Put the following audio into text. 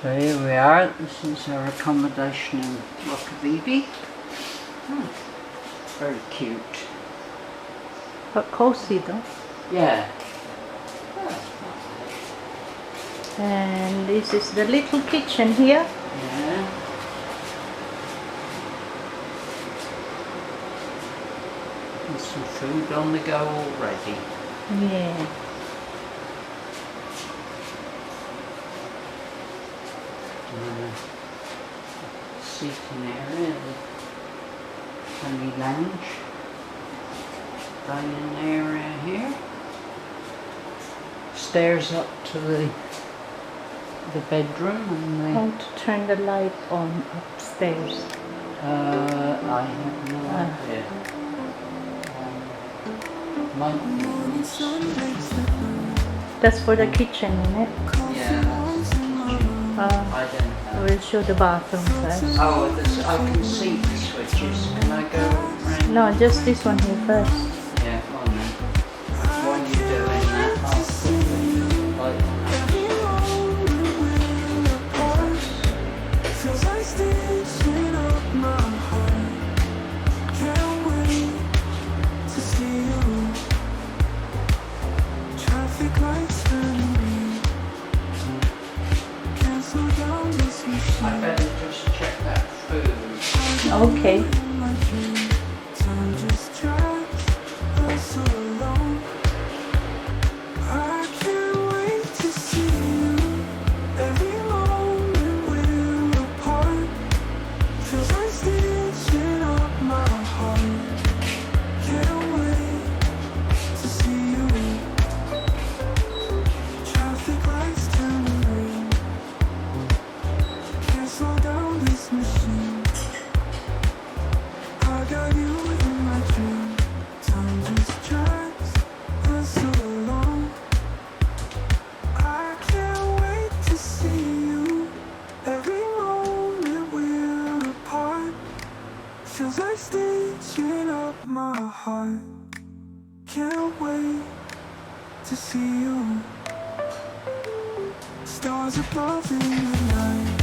So here we are, this is our accommodation in Roccavivi. Very cute. But cosy though. Yeah. And this is the little kitchen here. Yeah. There's some food on the go already. Yeah. Seating area, the funny lounge, dining area here, stairs up to the bedroom and the... How to turn the light on upstairs? I have no idea. That's for the kitchen, isn't it? Yeah, that's the kitchen. I don't know. We'll show the bathroom first. Oh, I can see the switches. Can I go around? No, just this one here first. Yeah, come on then. While you're doing that, I'll put the light on. I better just check that food. Okay. Feels like stitching up my heart. Can't wait to see you. Stars above in the night.